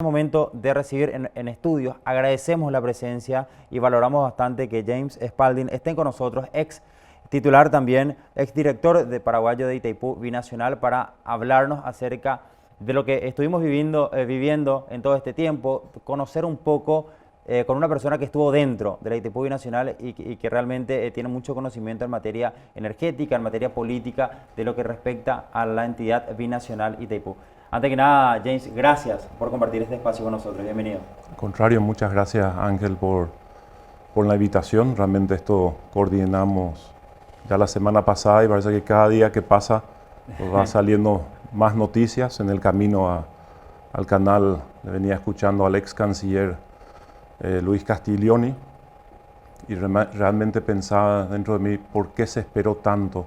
Momento de recibir en estudios. Agradecemos la presencia y valoramos bastante que James Spalding esté con nosotros, ex titular también, ex director de paraguayo de Itaipú Binacional, para hablarnos acerca de lo que estuvimos viviendo en todo este tiempo, conocer un poco con una persona que estuvo dentro de la Itaipú Binacional y que realmente tiene mucho conocimiento en materia energética, en materia política, de lo que respecta a la entidad binacional Itaipú. Antes que nada, James, gracias por compartir este espacio con nosotros. Bienvenido. Al contrario, muchas gracias, Ángel, por la invitación. Realmente esto coordinamos ya la semana pasada y parece que cada día que pasa pues va saliendo más noticias. En el camino al canal le venía escuchando al ex canciller Luis Castiglioni y realmente pensaba dentro de mí por qué se esperó tanto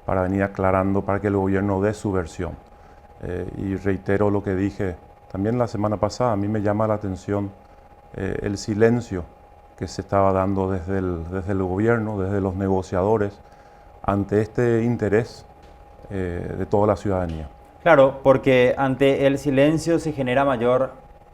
para venir aclarando, para que el gobierno dé su versión. Y reitero lo que dije también la semana pasada, a mí me llama la atención el silencio que se estaba dando desde el gobierno, desde los negociadores, ante este interés de toda la ciudadanía. Claro, porque ante el silencio se genera mayor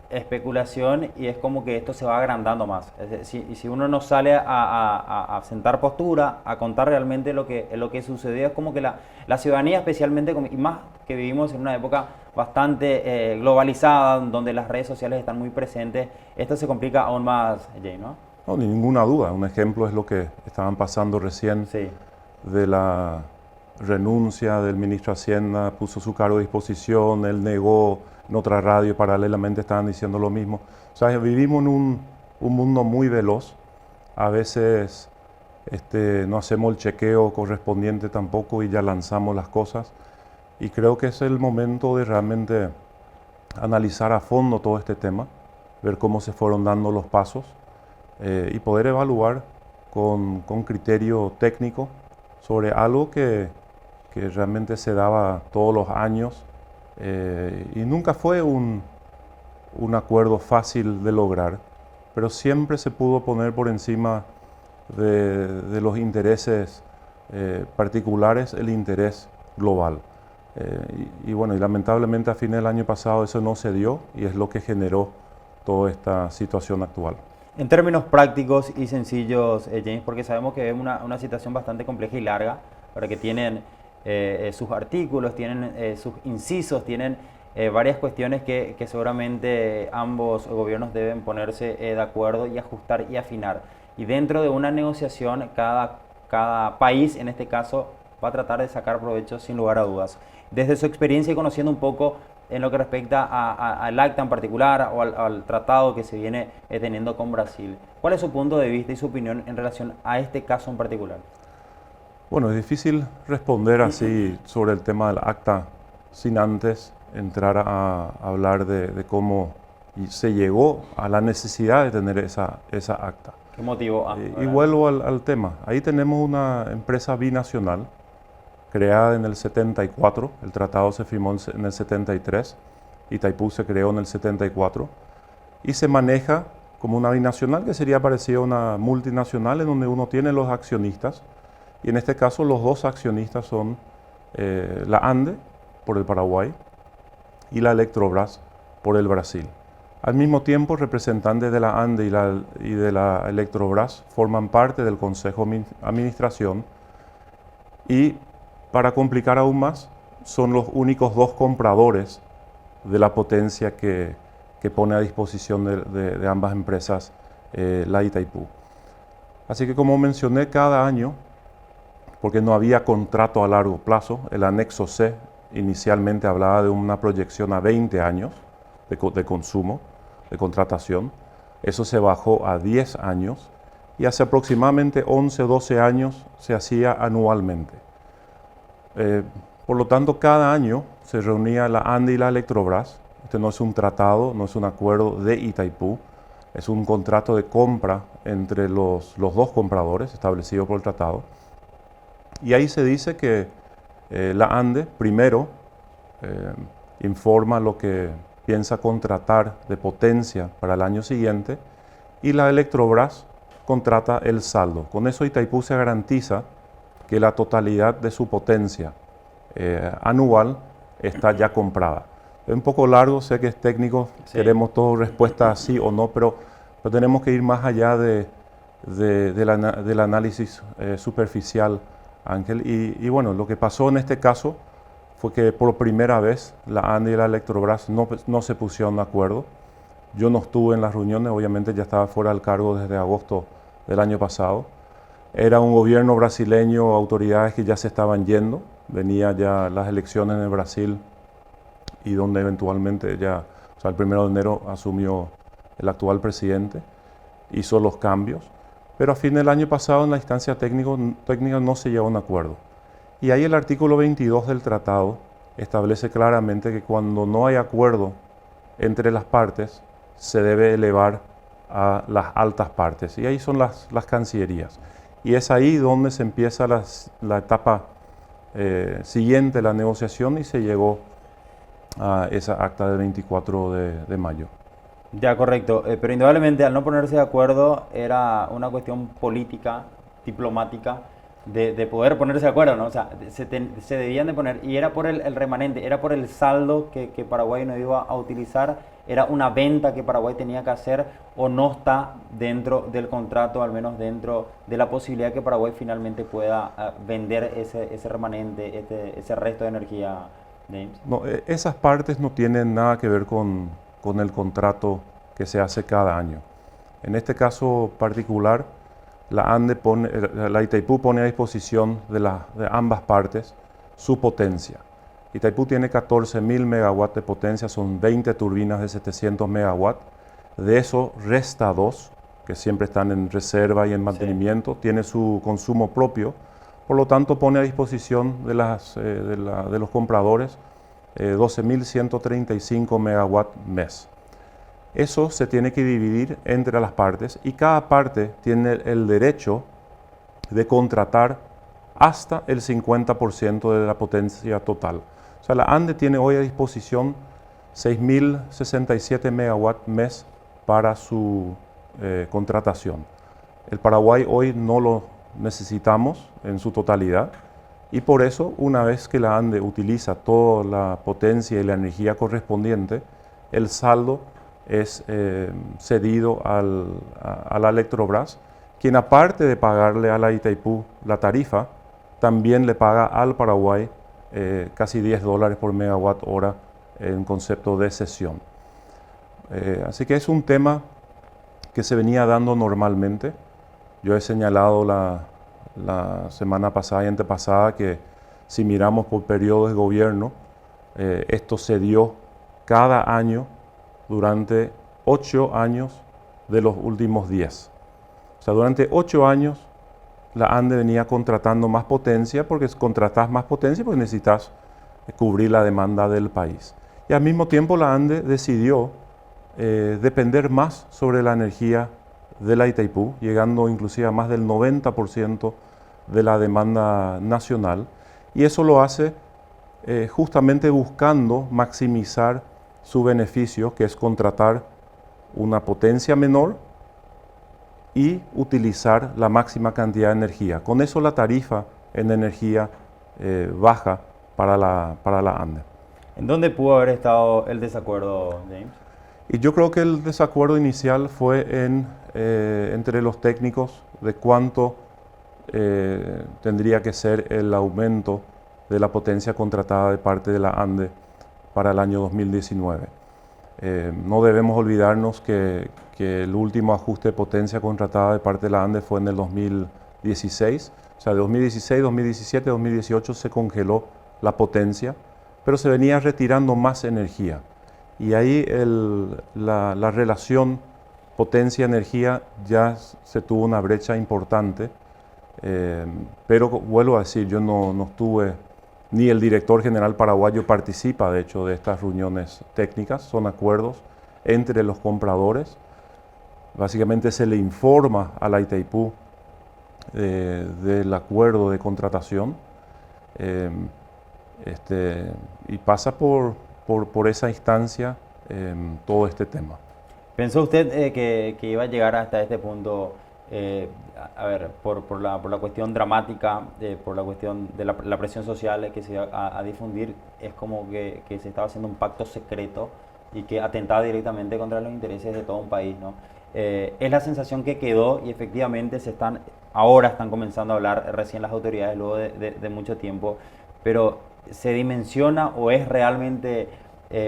especulación y es como que esto se va agrandando más. Si uno no sale a sentar postura, a contar realmente lo que sucedió, es como que la ciudadanía, especialmente, y más que vivimos en una época bastante globalizada, donde las redes sociales están muy presentes, esto se complica aún más, Jay, ¿no? No, ni ninguna duda. Un ejemplo es lo que estaban pasando recién Sí. de la renuncia del ministro de Hacienda, puso su cargo a disposición, él negó, en otra radio paralelamente estaban diciendo lo mismo. O sea, vivimos en un mundo muy veloz, a veces no hacemos el chequeo correspondiente tampoco y ya lanzamos las cosas. Y creo que es el momento de realmente analizar a fondo todo este tema, ver cómo se fueron dando los pasos y poder evaluar con criterio técnico sobre algo que realmente se daba todos los años y nunca fue un acuerdo fácil de lograr, pero siempre se pudo poner por encima de los intereses particulares el interés global. Y bueno, y lamentablemente a fines del año pasado eso no se dio y es lo que generó toda esta situación actual. En términos prácticos y sencillos, James, porque sabemos que es una situación bastante compleja y larga, para que tienen sus artículos, tienen sus incisos, tienen varias cuestiones que seguramente ambos gobiernos deben ponerse de acuerdo y ajustar y afinar. Y dentro de una negociación, cada país, en este caso, va a tratar de sacar provecho sin lugar a dudas. Desde su experiencia y conociendo un poco en lo que respecta al acta en particular o al tratado que se viene teniendo con Brasil, ¿cuál es su punto de vista y su opinión en relación a este caso en particular? Bueno, es difícil responder así sobre el tema del acta sin antes entrar a hablar de cómo se llegó a la necesidad de tener esa acta. ¿Qué motivo? Y vuelvo al tema. Ahí tenemos una empresa binacional creada en el 74, el tratado se firmó en el 73, Itaipú se creó en el 74 y se maneja como una binacional que sería parecida a una multinacional en donde uno tiene los accionistas y en este caso los dos accionistas son la ANDE por el Paraguay y la Electrobras por el Brasil. Al mismo tiempo, representantes de la ANDE y de la Electrobras forman parte del Consejo de Administración y, para complicar aún más, son los únicos dos compradores de la potencia que pone a disposición de ambas empresas la Itaipú. Así que, como mencioné, cada año, porque no había contrato a largo plazo, el anexo C inicialmente hablaba de una proyección a 20 años de consumo, de contratación. Eso se bajó a 10 años y hace aproximadamente 11 o 12 años se hacía anualmente. Por lo tanto, cada año se reunía la ANDE y la Electrobras. Este no es un tratado, no es un acuerdo de Itaipú, es un contrato de compra entre los dos compradores establecido por el tratado. Y ahí se dice que la ANDE primero informa lo que piensa contratar de potencia para el año siguiente y la Electrobras contrata el saldo. Con eso Itaipú se garantiza que la totalidad de su potencia anual está ya comprada. Es un poco largo, sé que es técnico, Sí. queremos todo respuesta sí o no, pero tenemos que ir más allá del análisis superficial, Ángel. Y bueno, lo que pasó en este caso fue que por primera vez la ANDE y la Electrobras no se pusieron de acuerdo. Yo no estuve en las reuniones, obviamente ya estaba fuera del cargo desde agosto del año pasado. Era un gobierno brasileño, autoridades que ya se estaban yendo, venía ya las elecciones en el Brasil y donde eventualmente ya, o sea, el 1 de enero asumió el actual presidente, hizo los cambios, pero a fin del año pasado en la instancia técnica no se llegó a un acuerdo. Y ahí el artículo 22 del tratado establece claramente que cuando no hay acuerdo entre las partes, se debe elevar a las altas partes. Y ahí son las cancillerías. Y es ahí donde se empieza la etapa siguiente de la negociación y se llegó a esa acta del 24 de mayo. Ya, correcto. Pero indudablemente al no ponerse de acuerdo era una cuestión política, diplomática, de poder ponerse de acuerdo, ¿no? O sea, se debían de poner, y era por el remanente, era por el saldo que Paraguay no iba a utilizar, era una venta que Paraguay tenía que hacer o no está dentro del contrato, al menos dentro de la posibilidad que Paraguay finalmente pueda vender ese remanente, ese resto de energía, James. No, esas partes no tienen nada que ver con el contrato que se hace cada año. En este caso particular, la Itaipú pone a disposición de ambas partes su potencia. Itaipú tiene 14.000 megawatts de potencia, son 20 turbinas de 700 megawatts. De eso resta 2, que siempre están en reserva y en mantenimiento, tiene su consumo propio. Por lo tanto, pone a disposición de los compradores 12.135 megawatts mes. Eso se tiene que dividir entre las partes y cada parte tiene el derecho de contratar hasta el 50% de la potencia total. O sea, la ANDE tiene hoy a disposición 6.067 megawatts mes para su contratación. El Paraguay hoy no lo necesitamos en su totalidad y por eso, una vez que la ANDE utiliza toda la potencia y la energía correspondiente, el saldo es cedido a la Electrobras, quien aparte de pagarle a la Itaipú la tarifa, también le paga al Paraguay casi $10 por megawatt hora en concepto de cesión. Así que es un tema que se venía dando normalmente. Yo he señalado la semana pasada y antepasada que si miramos por periodos de gobierno, esto se dio cada año durante 8 años de los últimos 10. O sea, durante 8 años la ANDE venía contratando más potencia, porque contratás más potencia porque necesitas cubrir la demanda del país. Y al mismo tiempo la ANDE decidió depender más sobre la energía de la Itaipú, llegando inclusive a más del 90% de la demanda nacional. Y eso lo hace justamente buscando maximizar su beneficio, que es contratar una potencia menor y utilizar la máxima cantidad de energía. Con eso la tarifa en energía baja para la ANDE. ¿En dónde pudo haber estado el desacuerdo, James? Y yo creo que el desacuerdo inicial fue entre los técnicos de cuánto tendría que ser el aumento de la potencia contratada de parte de la ANDE para el año 2019. No debemos olvidarnos que el último ajuste de potencia contratada de parte de la ANDE fue en el 2016. O sea, de 2016, 2017, 2018 se congeló la potencia, pero se venía retirando más energía. Y ahí la relación potencia-energía ya se tuvo una brecha importante. Pero vuelvo a decir, yo no estuve, ni el director general paraguayo participa de hecho de estas reuniones técnicas, son acuerdos entre los compradores. Básicamente se le informa a la Itaipú del acuerdo de contratación y pasa por esa instancia todo este tema. ¿Pensó usted que iba a llegar hasta este punto a ver, por la cuestión dramática, por la cuestión de la presión social que se iba a difundir, es como que se estaba haciendo un pacto secreto y que atentaba directamente contra los intereses de todo un país, ¿no? Es la sensación que quedó y efectivamente ahora están comenzando a hablar recién las autoridades luego de mucho tiempo, pero ¿se dimensiona o es realmente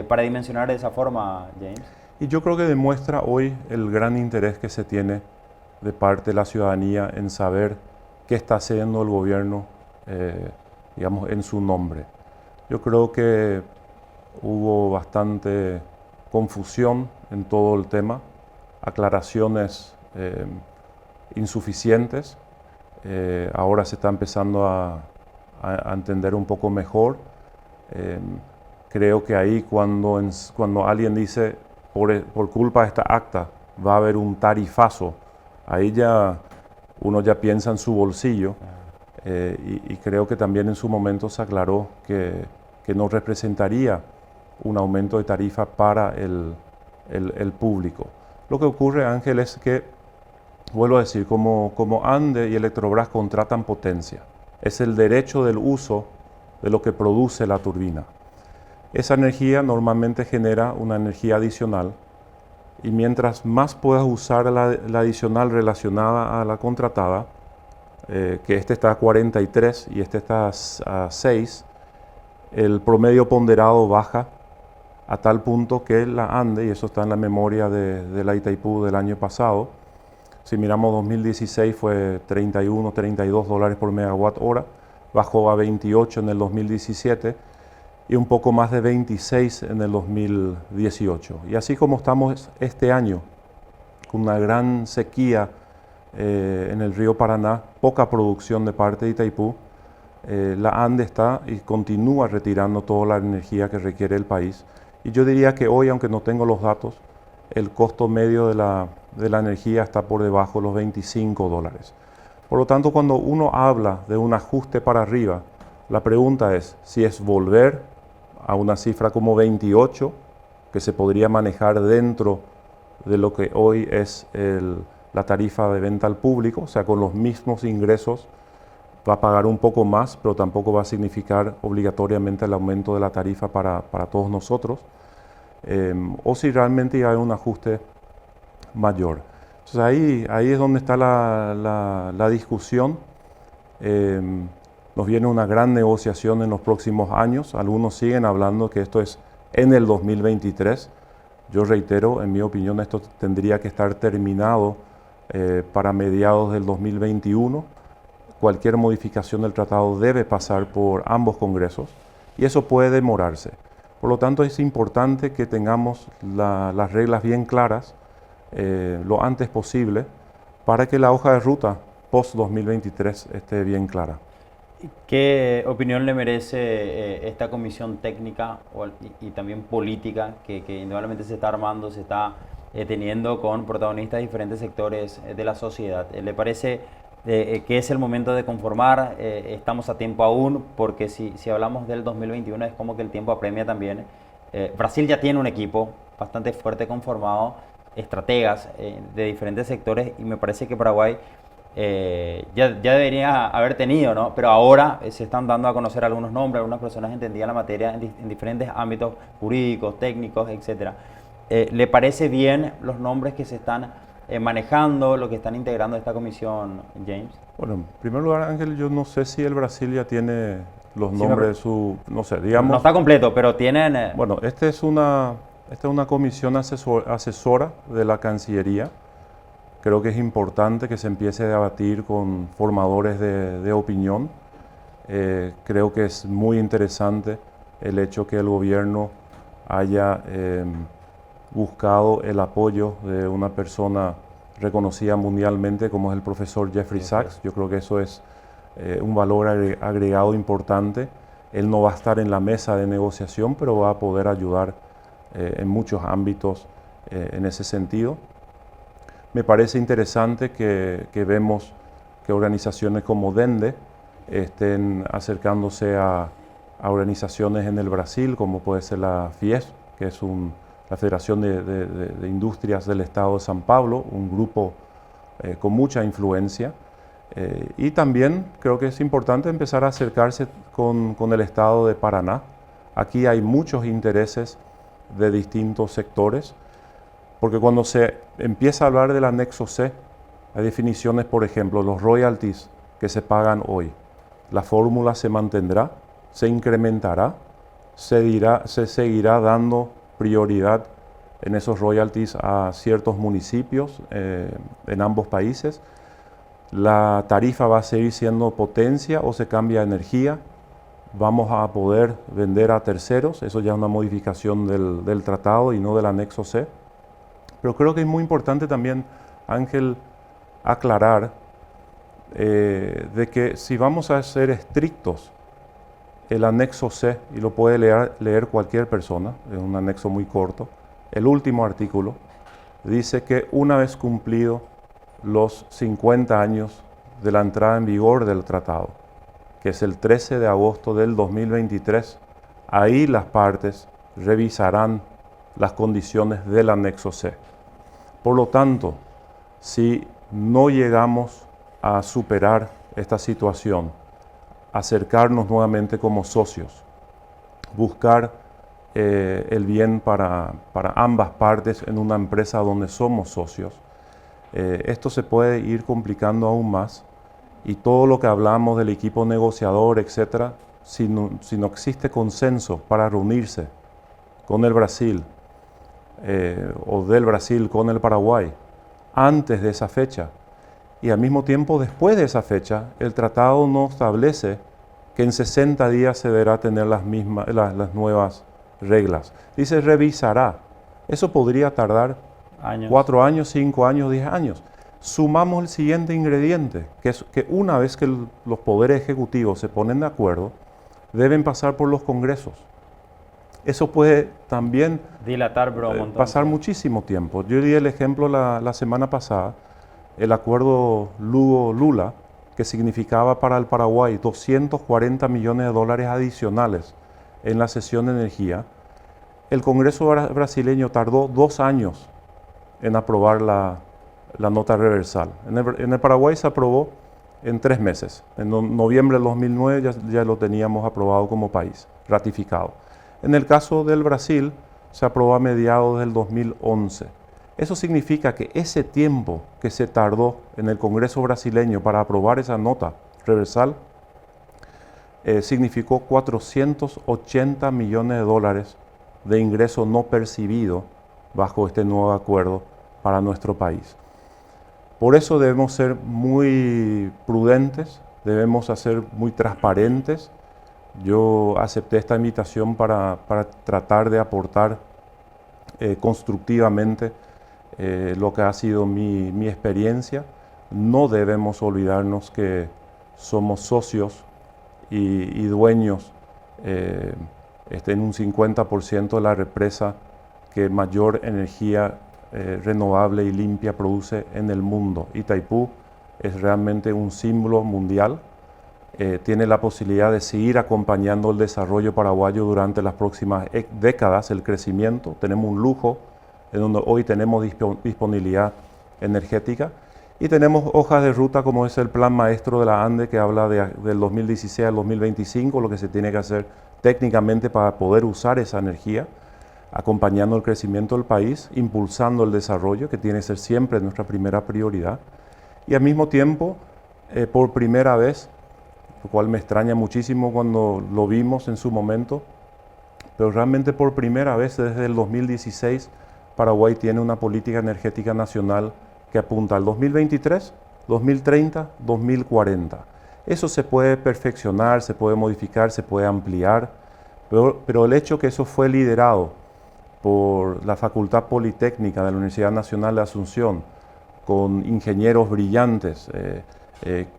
para dimensionar de esa forma, James? Y yo creo que demuestra hoy el gran interés que se tiene de parte de la ciudadanía en saber qué está haciendo el gobierno, digamos, en su nombre. Yo creo que hubo bastante confusión en todo el tema, aclaraciones insuficientes. Ahora se está empezando a entender un poco mejor. Creo que ahí cuando alguien dice por culpa de esta acta va a haber un tarifazo, ahí ya uno ya piensa en su bolsillo. Y creo que también en su momento se aclaró que no representaría un aumento de tarifa para el público. Lo que ocurre, Ángel, es que, vuelvo a decir, como ANDE y Electrobras contratan potencia, es el derecho del uso de lo que produce la turbina. Esa energía normalmente genera una energía adicional y mientras más puedas usar la adicional relacionada a la contratada, que este está a 43 y este está a 6, el promedio ponderado baja a tal punto que la ANDE, y eso está en la memoria de la Itaipú del año pasado, si miramos 2016 fue 31, 32 dólares por megawatt hora, bajó a 28 en el 2017 y un poco más de 26 en el 2018. Y así como estamos este año, con una gran sequía en el río Paraná, poca producción de parte de Itaipú, la ANDE está y continúa retirando toda la energía que requiere el país. Y yo diría que hoy, aunque no tengo los datos, el costo medio de la energía está por debajo de los 25 dólares. Por lo tanto, cuando uno habla de un ajuste para arriba, la pregunta es si es volver a una cifra como 28, que se podría manejar dentro de lo que hoy es la tarifa de venta al público, o sea, con los mismos ingresos va a pagar un poco más, pero tampoco va a significar obligatoriamente el aumento de la tarifa para todos nosotros, o si realmente hay un ajuste mayor. Entonces ahí es donde está la discusión. Nos viene una gran negociación en los próximos años. Algunos siguen hablando que esto es en el 2023. Yo reitero, en mi opinión, esto tendría que estar terminado para mediados del 2021. Cualquier modificación del tratado debe pasar por ambos congresos y eso puede demorarse. Por lo tanto, es importante que tengamos las reglas bien claras lo antes posible para que la hoja de ruta post-2023 esté bien clara. ¿Qué opinión le merece esta comisión técnica y también política que indudablemente se está armando, se está teniendo con protagonistas de diferentes sectores de la sociedad? ¿Le parece que es el momento de conformar? Estamos a tiempo aún, porque si hablamos del 2021 es como que el tiempo apremia también. Brasil ya tiene un equipo bastante fuerte conformado, estrategas de diferentes sectores, y me parece que Paraguay ya debería haber tenido, ¿no? Pero ahora se están dando a conocer algunos nombres, algunas personas entendían la materia en diferentes ámbitos jurídicos, técnicos, etc. ¿Le parece bien los nombres que se están manejando, lo que están integrando esta comisión, James? Bueno, en primer lugar, Ángel, yo no sé si el Brasil ya tiene los nombres de su, no sé, digamos... No está completo, pero tienen... Bueno, esta es una comisión asesora de la Cancillería. Creo que es importante que se empiece a debatir con formadores de opinión. Creo que es muy interesante el hecho que el gobierno haya buscado el apoyo de una persona reconocida mundialmente como es el profesor Jeffrey Sachs. Yo creo que eso es un valor agregado importante. Él no va a estar en la mesa de negociación, pero va a poder ayudar en muchos ámbitos en ese sentido. Me parece interesante que vemos que organizaciones como DENDE estén acercándose a organizaciones en el Brasil, como puede ser la FIES, que es la Federación de Industrias del Estado de San Pablo, un grupo con mucha influencia. Y también creo que es importante empezar a acercarse con el estado de Paraná. Aquí hay muchos intereses de distintos sectores, porque cuando se empieza a hablar del anexo C, hay definiciones, por ejemplo, los royalties que se pagan hoy. La fórmula se mantendrá, se incrementará, se seguirá dando prioridad en esos royalties a ciertos municipios en ambos países. La tarifa va a seguir siendo potencia o se cambia a energía. Vamos a poder vender a terceros, eso ya es una modificación del tratado y no del anexo C. Pero creo que es muy importante también, Ángel, aclarar de que si vamos a ser estrictos, el anexo C, y lo puede leer cualquier persona, es un anexo muy corto, el último artículo dice que una vez cumplido los 50 años de la entrada en vigor del tratado, que es el 13 de agosto del 2023, ahí las partes revisarán las condiciones del anexo C. Por lo tanto, si no llegamos a superar esta situación, acercarnos nuevamente como socios, buscar el bien para ambas partes en una empresa donde somos socios, esto se puede ir complicando aún más, y todo lo que hablamos del equipo negociador, etcétera, si no existe consenso para reunirse con el Brasil o del Brasil con el Paraguay antes de esa fecha y al mismo tiempo después de esa fecha, el tratado no establece que en 60 días se deberá tener las nuevas reglas. Dice revisará. Eso podría tardar 4 años, 5 años, 10 años. Sumamos el siguiente ingrediente, que es que una vez que los poderes ejecutivos se ponen de acuerdo, deben pasar por los congresos. Eso puede también dilatar pasar muchísimo tiempo. Yo di el ejemplo la semana pasada, el acuerdo Lugo-Lula, que significaba para el Paraguay 240 millones de dólares adicionales en la cesión de energía. El Congreso brasileño tardó 2 años en aprobar la nota reversal. En el Paraguay se aprobó en 3 meses. En noviembre del 2009 ya lo teníamos aprobado como país, ratificado. En el caso del Brasil, se aprobó a mediados del 2011. Eso significa que ese tiempo que se tardó en el Congreso brasileño para aprobar esa nota reversal, significó 480 millones de dólares de ingreso no percibido bajo este nuevo acuerdo para nuestro país. Por eso debemos ser muy prudentes, debemos ser muy transparentes. Yo acepté esta invitación para tratar de aportar constructivamente lo que ha sido mi experiencia. No debemos olvidarnos que somos socios y dueños en un 50% de la represa que mayor energía renovable y limpia produce en el mundo. Itaipú es realmente un símbolo mundial. Tiene la posibilidad de seguir acompañando el desarrollo paraguayo durante las próximas décadas, el crecimiento. Tenemos un lujo en donde hoy tenemos disponibilidad energética y tenemos hojas de ruta como es el Plan Maestro de la ANDE que habla del 2016 al 2025, lo que se tiene que hacer técnicamente para poder usar esa energía, acompañando el crecimiento del país, impulsando el desarrollo, que tiene que ser siempre nuestra primera prioridad. Y al mismo tiempo, por primera vez, lo cual me extraña muchísimo cuando lo vimos en su momento, pero realmente por primera vez desde el 2016, Paraguay tiene una política energética nacional que apunta al 2023, 2030, 2040. Eso se puede perfeccionar, se puede modificar, se puede ampliar, pero el hecho que eso fue liderado por la Facultad Politécnica de la Universidad Nacional de Asunción, con ingenieros brillantes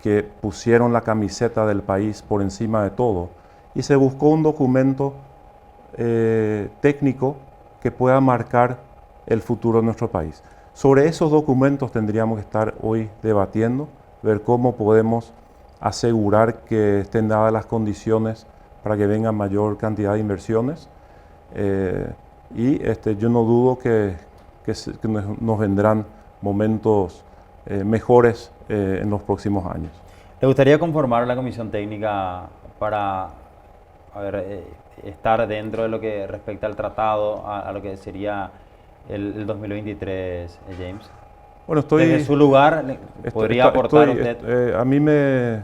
que pusieron la camiseta del país por encima de todo, y se buscó un documento técnico que pueda marcar el futuro de nuestro país. Sobre esos documentos tendríamos que estar hoy debatiendo, ver cómo podemos asegurar que estén dadas las condiciones para que venga mayor cantidad de inversiones. Yo no dudo que nos vendrán momentos mejores en los próximos años. ¿Le gustaría conformar la comisión técnica para estar dentro de lo que respecta al tratado, a lo que sería el 2023, James? Bueno, Desde su lugar, ¿podría aportar usted? A mí me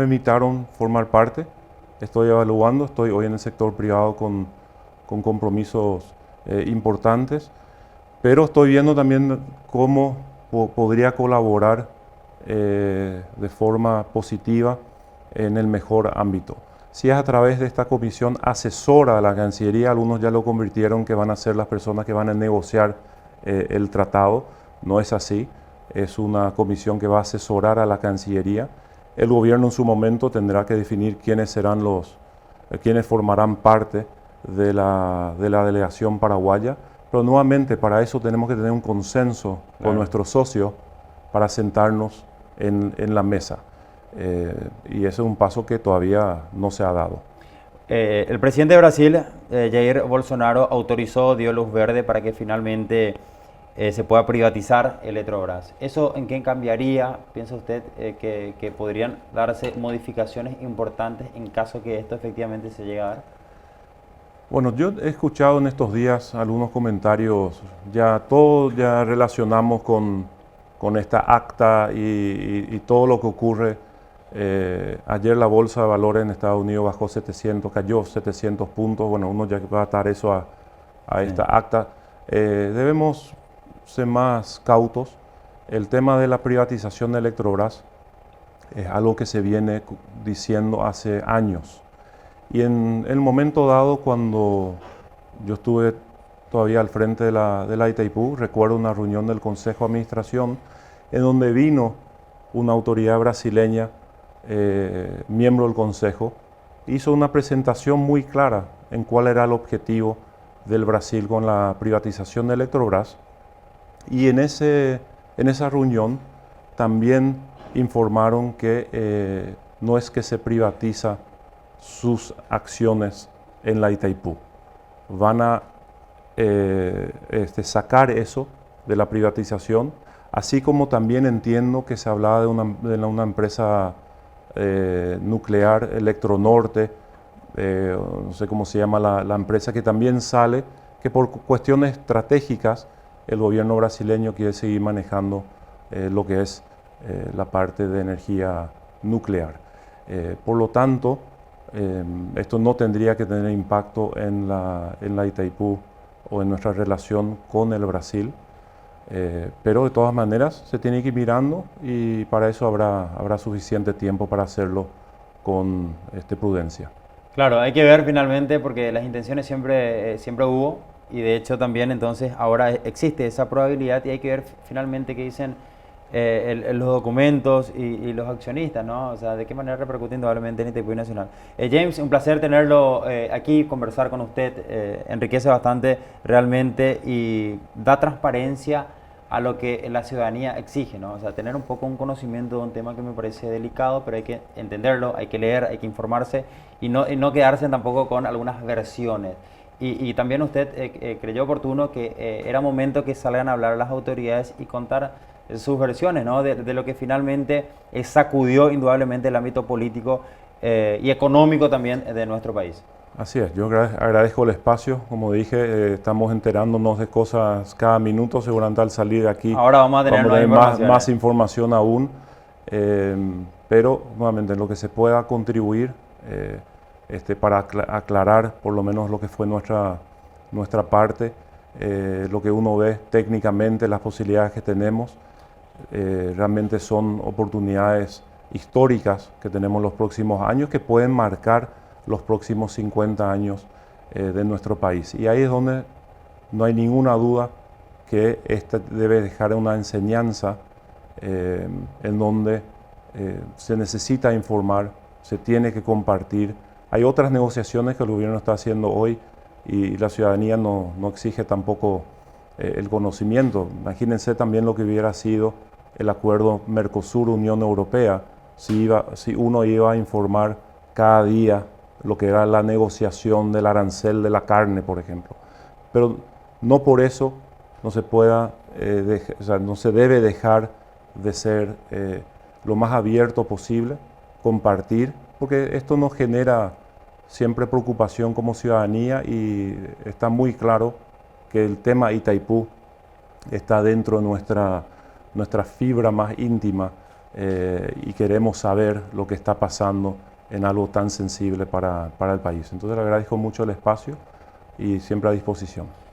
invitaron a formar parte, estoy evaluando, estoy hoy en el sector privado con compromisos importantes, pero estoy viendo también cómo podría colaborar de forma positiva en el mejor ámbito. Si es a través de esta comisión asesora de la Cancillería, algunos ya lo convirtieron que van a ser las personas que van a negociar el tratado, no es así, es una comisión que va a asesorar a la Cancillería. El gobierno en su momento tendrá que definir quiénes serán quienes formarán parte de la delegación paraguaya, pero nuevamente para eso tenemos que tener un consenso con nuestros socios para sentarnos en la mesa. Y ese es un paso que todavía no se ha dado. El presidente de Brasil, Jair Bolsonaro, dio luz verde para que finalmente se pueda privatizar Eletrobras. ¿Eso en qué cambiaría? ¿Piensa usted que podrían darse modificaciones importantes en caso que esto efectivamente se llegue a dar? Bueno, yo he escuchado en estos días algunos comentarios, todos ya relacionamos con esta acta y todo lo que ocurre. Ayer la bolsa de valores en Estados Unidos bajó 700, cayó 700 puntos. Bueno, uno ya va a atar eso a esta acta. Debemos ser más cautos. El tema de la privatización de Eletrobras es algo que se viene diciendo hace años. Y en el momento dado, cuando yo estuve todavía al frente de la Itaipú, recuerdo una reunión del Consejo de Administración en donde vino una autoridad brasileña, miembro del Consejo, hizo una presentación muy clara en cuál era el objetivo del Brasil con la privatización de Eletrobras. Y en esa reunión también informaron que no es que se privatiza sus acciones en la Itaipú. Van a sacar eso de la privatización, así como también entiendo que se hablaba de una empresa nuclear, Electronorte, no sé cómo se llama la empresa, que también sale, que por cuestiones estratégicas el gobierno brasileño quiere seguir manejando lo que es la parte de energía nuclear. Por lo tanto, esto no tendría que tener impacto en la Itaipú o en nuestra relación con el Brasil, pero de todas maneras se tiene que ir mirando y para eso habrá suficiente tiempo para hacerlo con prudencia. Claro, hay que ver finalmente porque las intenciones siempre hubo y de hecho también entonces ahora existe esa probabilidad y hay que ver finalmente qué dicen los documentos y los accionistas, ¿no? O sea, de qué manera repercute indudablemente en Itaipú Nacional. James, un placer tenerlo aquí, conversar con usted, enriquece bastante realmente y da transparencia a lo que la ciudadanía exige, ¿no? O sea, tener un poco un conocimiento de un tema que me parece delicado, pero hay que entenderlo, hay que leer, hay que informarse y no quedarse tampoco con algunas versiones. Y también usted creyó oportuno que era momento que salgan a hablar las autoridades y contar sus versiones, ¿no? de lo que finalmente sacudió indudablemente el ámbito político y económico también de nuestro país. Así es, yo agradezco el espacio, como dije, estamos enterándonos de cosas cada minuto, seguramente al salir de aquí ahora vamos a tener más información aún, pero nuevamente en lo que se pueda contribuir para aclarar por lo menos lo que fue nuestra parte, lo que uno ve técnicamente, las posibilidades que tenemos, realmente son oportunidades históricas que tenemos en los próximos años que pueden marcar los próximos 50 años de nuestro país. Y ahí es donde no hay ninguna duda que esta debe dejar una enseñanza en donde se necesita informar, se tiene que compartir. Hay otras negociaciones que el gobierno está haciendo hoy y la ciudadanía no exige tampoco el conocimiento. Imagínense también lo que hubiera sido el acuerdo Mercosur-Unión Europea, si uno iba a informar cada día lo que era la negociación del arancel de la carne, por ejemplo. Pero no por eso no se pueda, o sea, no se debe dejar de ser lo más abierto posible, compartir, porque esto nos genera siempre preocupación como ciudadanía y está muy claro que el tema Itaipú está dentro de nuestra fibra más íntima y queremos saber lo que está pasando en algo tan sensible para el país. Entonces le agradezco mucho el espacio y siempre a disposición.